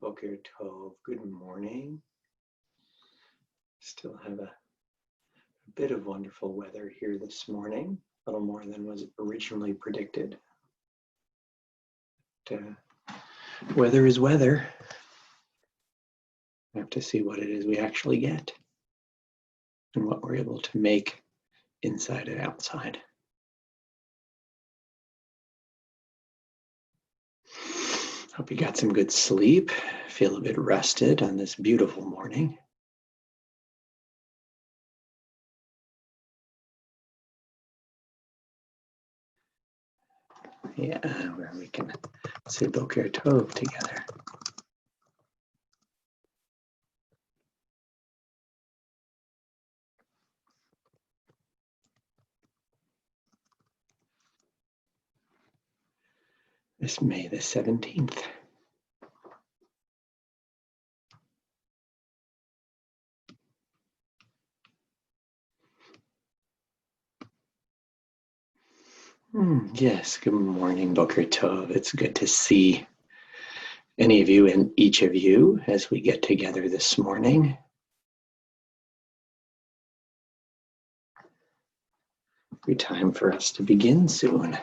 Boker Tov, good morning. Still have a bit of wonderful weather here this morning, a little more than was originally predicted. But, weather is weather. We have to see what it is we actually get and what we're able to make inside and outside. Hope you got some good sleep, feel a bit rested on this beautiful morning. Yeah, where we can say Boker Tov together. This May the 17th. Yes, good morning, Boker Tov. It's good to see any of you and each of you as we get together this morning. It'll be time for us to begin soon.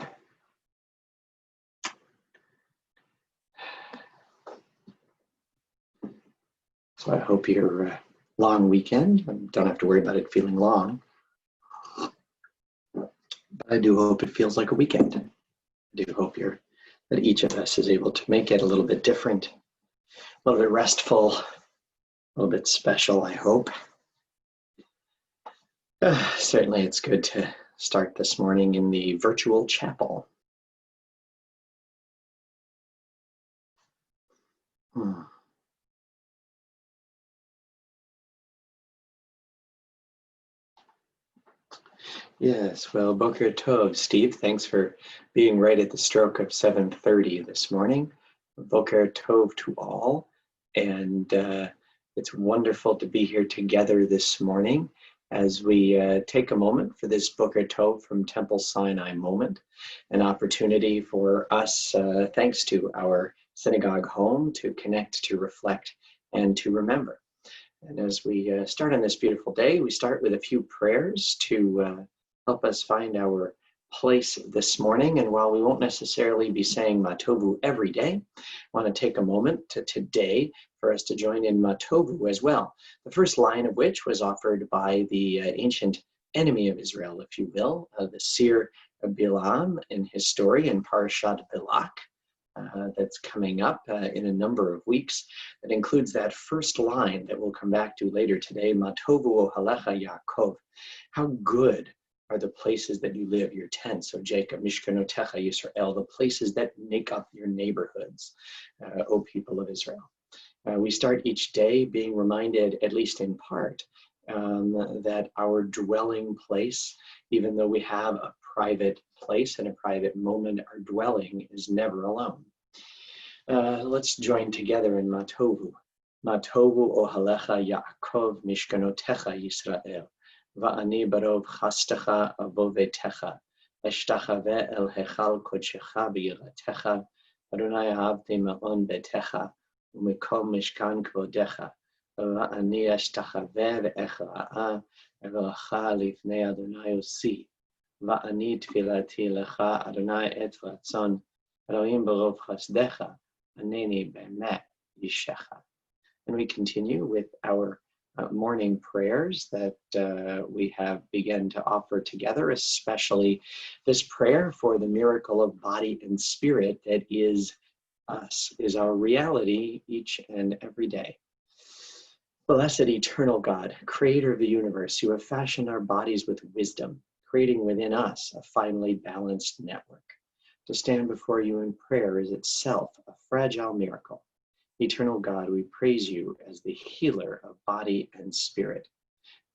So I hope your long weekend, don't have to worry about it feeling long, but I do hope it feels like a weekend. I do hope that each of us is able to make it a little bit different, a little bit restful, a little bit special, I hope. Certainly it's good to start this morning in the virtual chapel. Yes, well, Boker Tov, Steve, thanks for being right at the stroke of 7:30 this morning. Boker Tov to all, and it's wonderful to be here together this morning as we take a moment for this Boker Tov from Temple Sinai moment, an opportunity for us, thanks to our synagogue home, to connect, to reflect, and to remember. And as we start on this beautiful day, we start with a few prayers to help us find our place this morning. And while we won't necessarily be saying Matovu every day, I want to take a moment today for us to join in Matovu as well. The first line of which was offered by the ancient enemy of Israel, if you will, the seer Bilam in his story in Parashat Bilak. That's coming up in a number of weeks. That includes that first line that we'll come back to later today, Matovu ohalecha Yaakov. How good are the places that you live, your tents, O Jacob, Mishkanotecha Yisrael, the places that make up your neighborhoods, O people of Israel. We start each day being reminded, at least in part, that our dwelling place, even though we have a private place and a private moment, our dwelling is never alone. Let's join together in Matovu. Matovu ohalecha Yaakov, Mishkanotecha Yisrael. Va'ani barov chastecha avovetecha, eshtachave el hechal kodshecha b'yiratecha, Adonai ahavti ma'on betecha, u'mikom mishkan kvodecha, va'ani eshtachave ve'echra'a, evelacha lifnei Adonai usi, va'ani tfilati lecha Adonai et ratzon, Elohim barov chasdecha, aneni be'emet yishecha. And we continue with our morning prayers that we have begun to offer together, especially this prayer for the miracle of body and spirit that is us, is our reality each and every day. Blessed eternal God, creator of the universe, you have fashioned our bodies with wisdom, creating within us a finely balanced network. To stand before you in prayer is itself a fragile miracle. Eternal God, we praise you as the healer of body and spirit,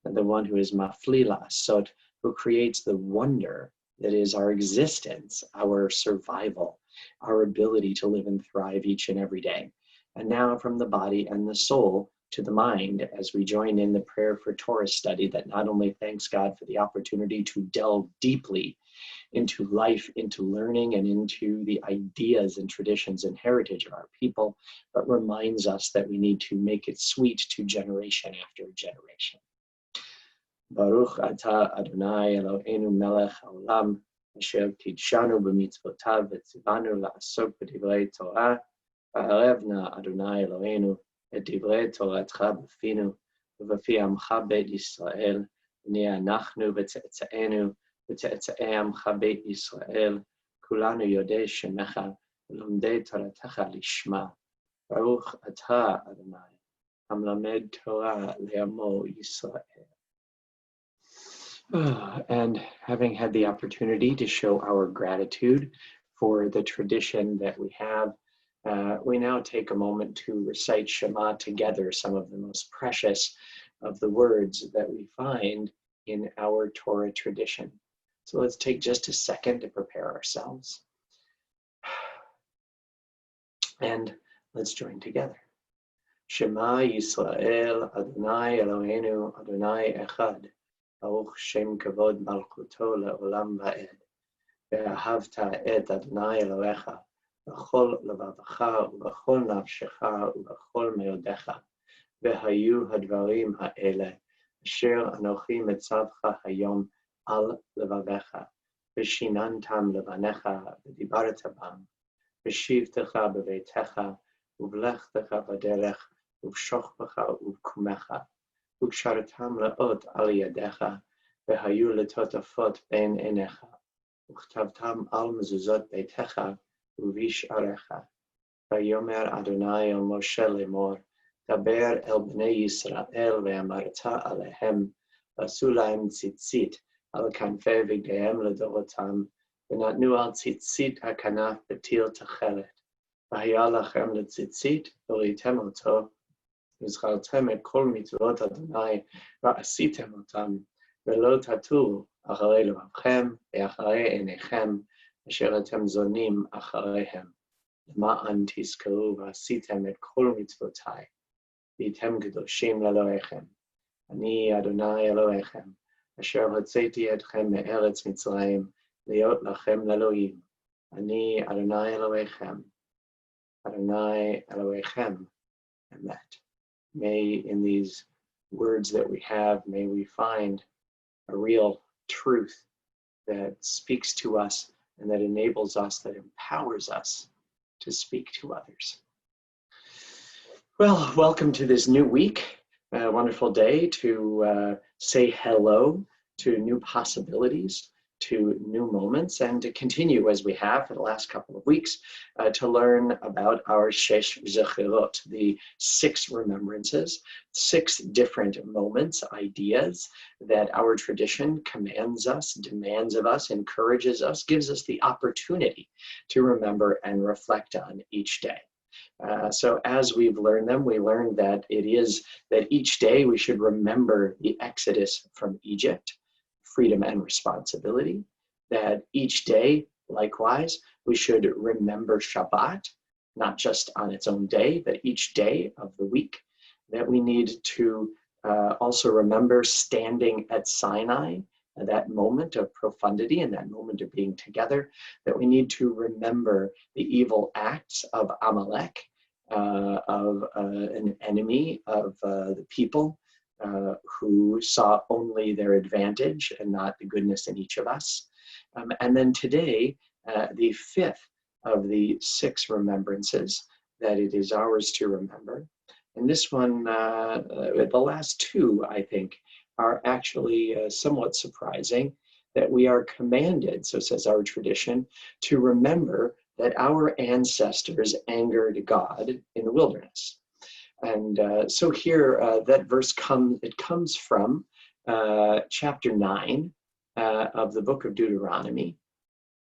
and the one who is maflila sot, who creates the wonder that is our existence, our survival, our ability to live and thrive each and every day. And now from the body and the soul to the mind, as we join in the prayer for Torah study that not only thanks God for the opportunity to delve deeply into life, into learning, and into the ideas and traditions and heritage of our people, but reminds us that we need to make it sweet to generation after generation. Baruch atah Adonai Eloheinu melech haolam, asher kidshanu b'mitzvotav v'tzivanu la'asok b'divrei Torah, v'arevna Adonai Eloheinu et divrei Toratcha b'finu ובפי עמך בית ישראל, ונהיה אנחנו וצאצאינו וצאצאי עמך בית ישראל, כולנו יודעי שמך ולומדי תורתך לשמה. ברוך אתה אדוני, המלמד תורה לעמו ישראל. And having had the opportunity to show our gratitude for the tradition that we have, we now take a moment to recite Shema together, some of the most precious of the words that we find in our Torah tradition. So let's take just a second to prepare ourselves. And let's join together. Shema Yisrael, Adonai Eloheinu, Adonai Echad, Baruch Shem Kavod Malchuto Le'olam Va'ed, Ve'ahavta et Adonai Elohecha, בכל לבבך ובכל נפשך ובכל מאודיך, והיו הדברים האלה אשר אנוכי מצווך היום על לבביך, ושיננתם לבניך ודיברת בם, בשבתך בביתך ובלכתך בדרך ובשוכבך ובקומך, וקשרתם לאות על ידיך, והיו לטוטפות בין עיניך, וכתבתם על מזוזות ביתך ובשעריך. ויאמר אדוני אל משה לאמור, דבר אל בני ישראל ואמרת עליהם, ועשו להם ציצית על כנפי בגדיהם לדורותם, ונתנו על ציצית הכנף פתיל תכלת. והיה לכם לציצית, וראיתם אותו, וזכרתם את כל מצוות אדוני, ועשיתם אותם, ולא תטורו אחרי לבבכם ואחרי עיניכם, אשר אתם זונים אחריהם, למען תזכרו ועשיתם את כל מצוותיי, והייתם קדושים לאלוהיכם. אני אדוני אלוהיכם, אשר הוצאתי אתכם מארץ מצרים, להיות לכם לאלוהים. אני אדוני אלוהיכם, Adonai Elohechem, Emet. May in these words that we have, may we find a real truth that speaks to us and that enables us, that empowers us to speak to others. Well, welcome to this new week. A wonderful day to say hello to new possibilities, to new moments, and to continue as we have for the last couple of weeks to learn about our Shesh Zechirot, the 6 remembrances, 6 different moments, ideas that our tradition commands us, demands of us, encourages us, gives us the opportunity to remember and reflect on each day. So as we've learned them, we learned that it is that each day we should remember the Exodus from Egypt, freedom and responsibility, that each day, likewise, we should remember Shabbat, not just on its own day, but each day of the week, that we need to also remember standing at Sinai, that moment of profundity and that moment of being together, that we need to remember the evil acts of Amalek, of an enemy of the people, who saw only their advantage and not the goodness in each of us. And then today, the 5th of the 6 remembrances that it is ours to remember. And this one, the last 2, I think, are actually somewhat surprising, that we are commanded, so says our tradition, to remember that our ancestors angered God in the wilderness. And so here, that verse comes from chapter 9 of the book of Deuteronomy,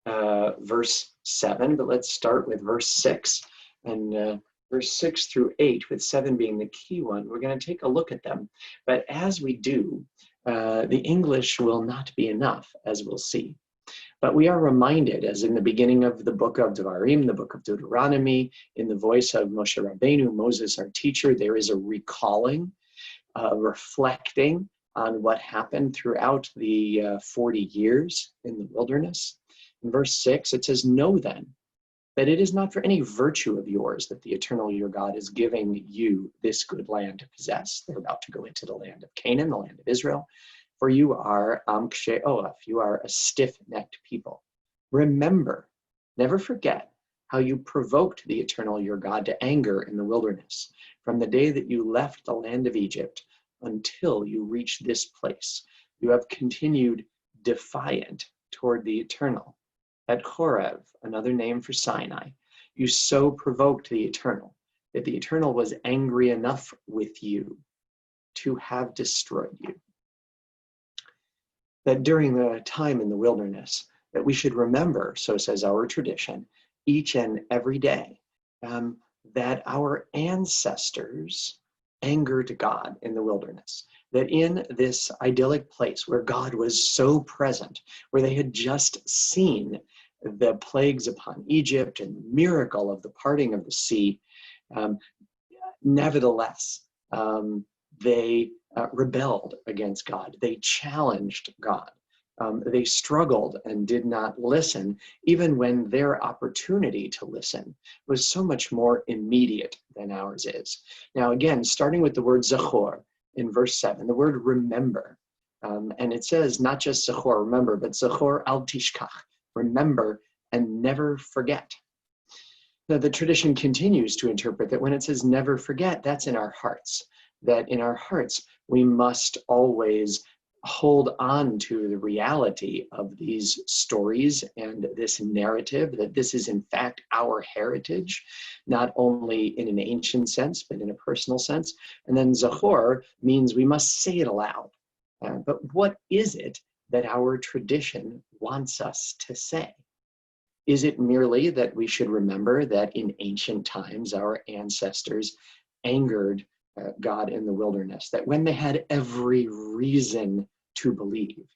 verse 7, but let's start with verse 6, and verse 6 through 8, with 7 being the key one. We're going to take a look at them, but as we do, the English will not be enough, as we'll see. But we are reminded, as in the beginning of the book of Devarim, the book of Deuteronomy, in the voice of Moshe Rabbeinu, Moses, our teacher, there is a recalling, reflecting on what happened throughout the 40 years in the wilderness. In verse 6, it says, "Know then that it is not for any virtue of yours that the eternal your God is giving you this good land to possess." They're about to go into the land of Canaan, the land of Israel. "For you are Amkshe Olaf, you are a stiff-necked people. Remember, never forget how you provoked the eternal your God to anger in the wilderness, from the day that you left the land of Egypt until you reached this place. You have continued defiant toward the eternal. At Horeb, another name for Sinai, you so provoked the eternal that the eternal was angry enough with you to have destroyed you." That during the time in the wilderness, that we should remember, so says our tradition, each and every day, that our ancestors angered God in the wilderness. That in this idyllic place where God was so present, where they had just seen the plagues upon Egypt and the miracle of the parting of the sea, nevertheless, they rebelled against God. They challenged God. They struggled and did not listen, even when their opportunity to listen was so much more immediate than ours is. Now, again, starting with the word zachor in verse 7, the word remember. And it says not just zachor, remember, but zachor al tishkach, remember and never forget. Now, the tradition continues to interpret that when it says never forget, that's in our hearts. That in our hearts, we must always hold on to the reality of these stories and this narrative, that this is in fact our heritage, not only in an ancient sense, but in a personal sense. And then Zachor means we must say it aloud. But what is it that our tradition wants us to say? Is it merely that we should remember that in ancient times, our ancestors angered God in the wilderness, that when they had every reason to believe,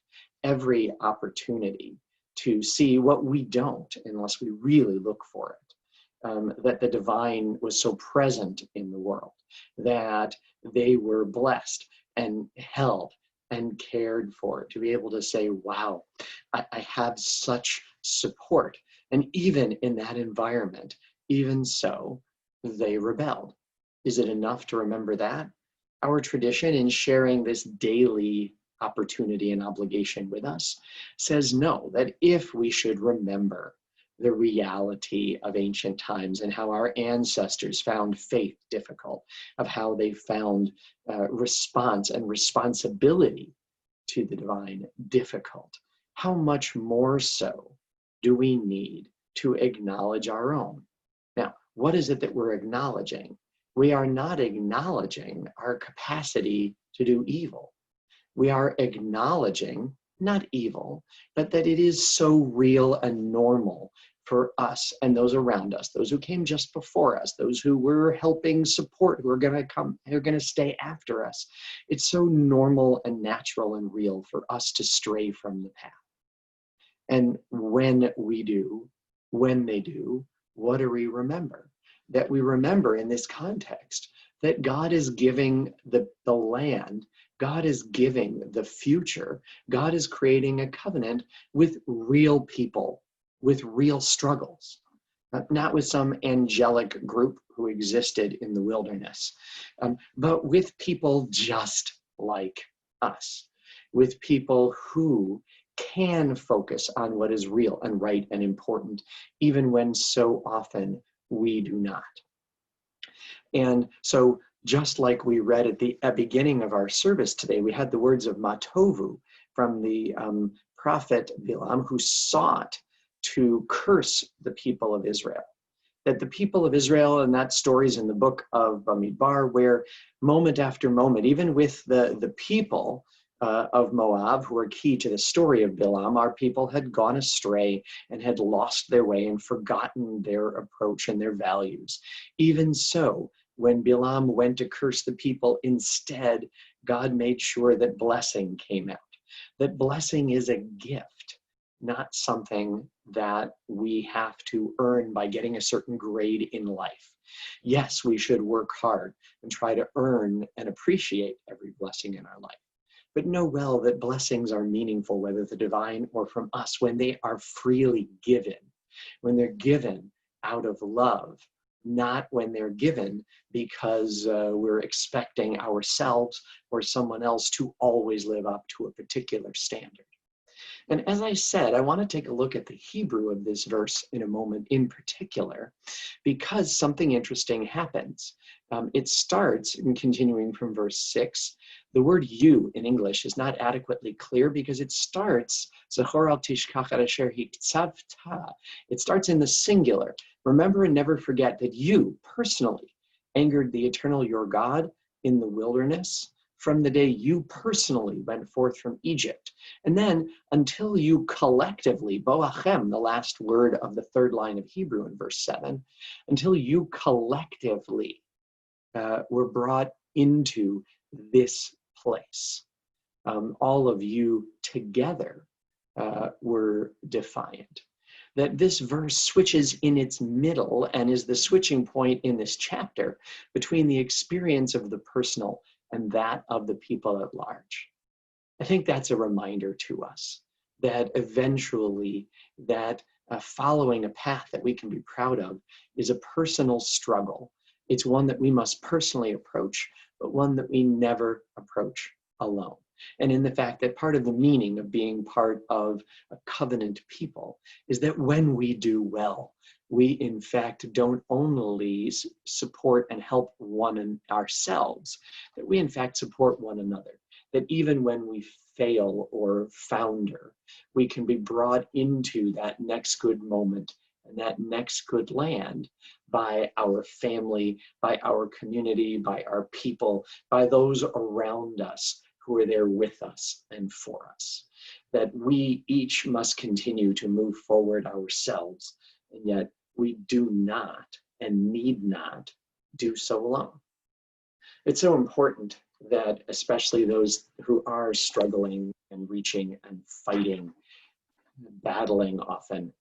every opportunity to see what we don't unless we really look for it, that the divine was so present in the world, that they were blessed and held and cared for, to be able to say, wow, I have such support. And even in that environment, even so, they rebelled. Is it enough to remember that? Our tradition in sharing this daily opportunity and obligation with us says no, that if we should remember the reality of ancient times and how our ancestors found faith difficult, of how they found response and responsibility to the divine difficult, how much more so do we need to acknowledge our own? Now, what is it that we're acknowledging? We are not acknowledging our capacity to do evil. We are acknowledging, not evil, but that it is so real and normal for us and those around us, those who came just before us, those who were helping support, who are going to come, who are going to stay after us. It's so normal and natural and real for us to stray from the path. And when we do, when they do, what do we remember? That we remember in this context that God is giving the land, God is giving the future, God is creating a covenant with real people, with real struggles, not with some angelic group who existed in the wilderness, but with people just like us, with people who can focus on what is real and right and important, even when so often we do not. And so just like we read at the beginning of our service today, we had the words of Matovu from the prophet Bilam, who sought to curse the people of Israel. That the people of Israel, and that story's in the book of Bamidbar, where moment after moment, even with the people of Moab, who are key to the story of Bilam, our people had gone astray and had lost their way and forgotten their approach and their values. Even so, when Bilam went to curse the people, instead, God made sure that blessing came out. That blessing is a gift, not something that we have to earn by getting a certain grade in life. Yes, we should work hard and try to earn and appreciate every blessing in our life. but know well that blessings are meaningful, whether the divine or from us, when they are freely given, when they're given out of love, not when they're given because we're expecting ourselves or someone else to always live up to a particular standard. And as I said, I want to take a look at the Hebrew of this verse in a moment in particular, because something interesting happens. It starts, in continuing from verse 6, the word you in English is not adequately clear because it starts, it starts in the singular. Remember and never forget that you personally angered the eternal your God in the wilderness from the day you personally went forth from Egypt. And then until you collectively, boachem, the last word of the third line of Hebrew in verse 7, until you collectively were brought into this place. All of you together were defiant. That this verse switches in its middle and is the switching point in this chapter between the experience of the personal and that of the people at large. I think that's a reminder to us that eventually that following a path that we can be proud of is a personal struggle. It's one that we must personally approach, but one that we never approach alone. And in the fact that part of the meaning of being part of a covenant people is that when we do well, we in fact don't only support and help one and ourselves, that we in fact support one another. That even when we fail or founder, we can be brought into that next good moment and that next good land by our family, by our community, by our people, by those around us who are there with us and for us. That we each must continue to move forward ourselves, and yet we do not and need not do so alone. It's so important that especially those who are struggling and reaching and fighting, battling often,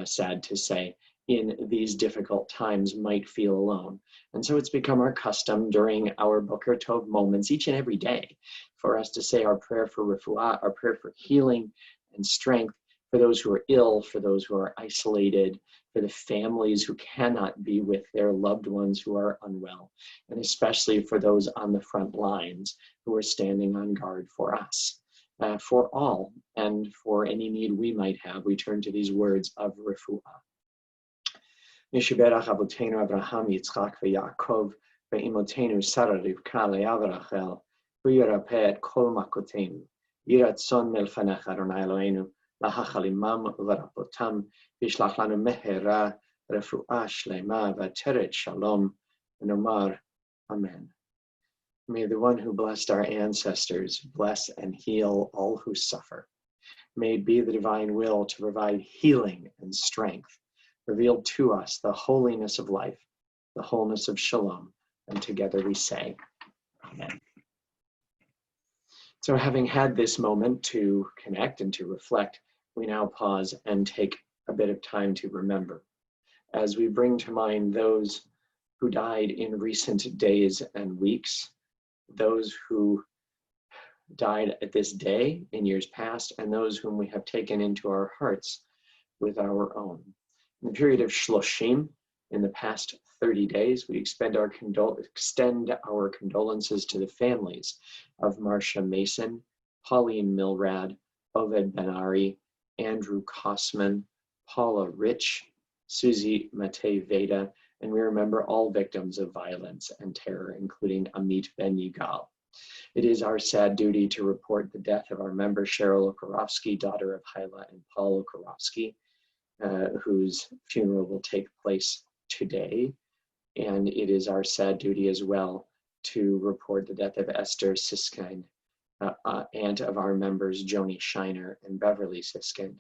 sad to say, in these difficult times might feel alone. And so it's become our custom during our Boker Tov moments each and every day for us to say our prayer for refuah, our prayer for healing and strength for those who are ill, for those who are isolated, for the families who cannot be with their loved ones who are unwell, and especially for those on the front lines who are standing on guard for us. For all and for any need we might have, we turn to these words of refuah. Yeshiberach Avotenu Abraham, Yitzchak, veYaakov, ve'imotenu Sarah, Rivka, Leah, veRachel, hu yirapeh et kol makotenu, yiratzon milfanecha Adonai Eloheinu, lahachal imam u'varapotam, vishlach lanu mehera, refuah shlema, v'ateret shalom, v'nomar, Amen. May the one who blessed our ancestors bless and heal all who suffer. May it be the divine will to provide healing and strength, reveal to us the holiness of life, the wholeness of shalom, and together we say, Amen. So having had this moment to connect and to reflect, we now pause and take a bit of time to remember. As we bring to mind those who died in recent days and weeks, those who died at this day in years past, and those whom we have taken into our hearts with our own. In the period of Shloshim, in the past 30 days, we extend our condolences to the families of Marcia Mason, Pauline Milrad, Oved Ben-Ari, Andrew Kosman, Paula Rich, Susie Matei Veda, and we remember all victims of violence and terror, including Amit Ben Yigal. It is our sad duty to report the death of our member Cheryl Okorovsky, daughter of Hyla and Paul Okorovsky, whose funeral will take place today. And it is our sad duty as well to report the death of Esther Siskind, aunt of our members Joni Shiner and Beverly Siskind,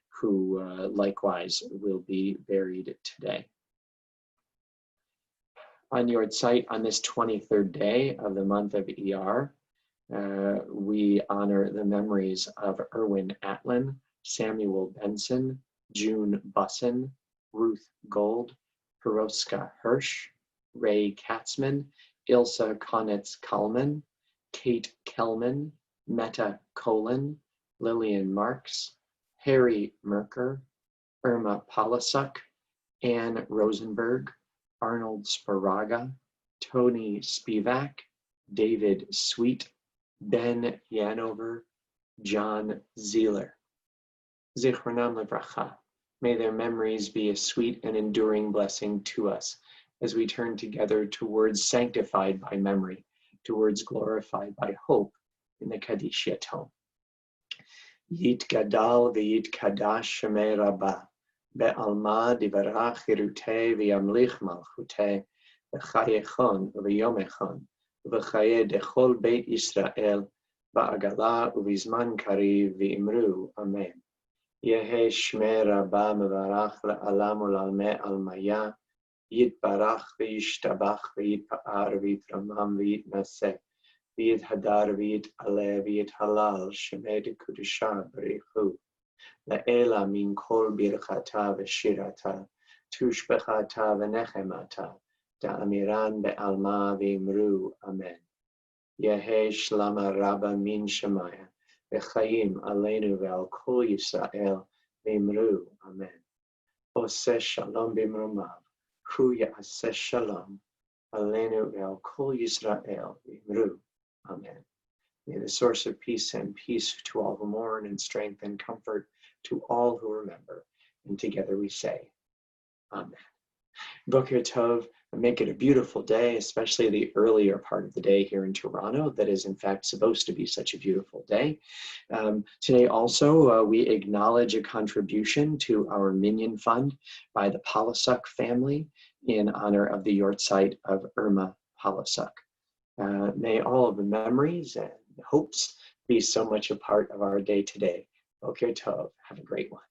who likewise will be buried today. On your site, on this 23rd day of the month of ER, we honor the memories of Erwin Atlin, Samuel Benson, June Bussin, Ruth Gold, Hiroska Hirsch, Ray Katzman, Ilsa Konitz-Kallman, Kate Kellman, Meta Colon, Lillian Marks, Harry Merker, Irma Polasuk, Anne Rosenberg, Arnold Sparaga, Tony Spivak, David Sweet, Ben Yanover, John Zeeler. Zichronam Levracha. May their memories be a sweet and enduring blessing to us as we turn together towards sanctified by memory, towards glorified by hope in the Kaddish Yatom. Yit Gadal v'yit Kadash Shemei Rabbah, Be'alma divarach irute v'yamlich malchute, v'chayechon v'yomechon, v'chaye dechol Beit Yisrael, ba'agala uvizman kariv v'imru. Amen. Yehe Shmei Rabbah mevarach la'alam u'lalme almaya, yitbarach v'yishtabach v'yitpa'ar v'yitramam v'yitnaseh, v'yithadar v'yit'aleh v'yithalal Shemei dekudusha b'richu, la'ela min kol birchata v'shirata, tushbechata v'nechemata, da'amiran be'alma v'imru. Amen. Yehe Shlama Rabba min Shemaya, v'chayim aleinu ve'al kol Yisrael v'imru. Amen. Oseh shalom b'imrumav, hu ya'aseh shalom aleinu ve'al kol Yisrael v'imru. Amen. May the source of peace send peace to all who mourn and strength and comfort to all who remember. And together we say, Amen. Boker Tov, make it a beautiful day, especially the earlier part of the day here in Toronto. That is, in fact, supposed to be such a beautiful day. Today also, we acknowledge a contribution to our Minyan Fund by the Polasuk family in honor of the Yortzeit of Irma Polasuk. May all of the memories and hopes be so much a part of our day today. Boker Tov, have a great one.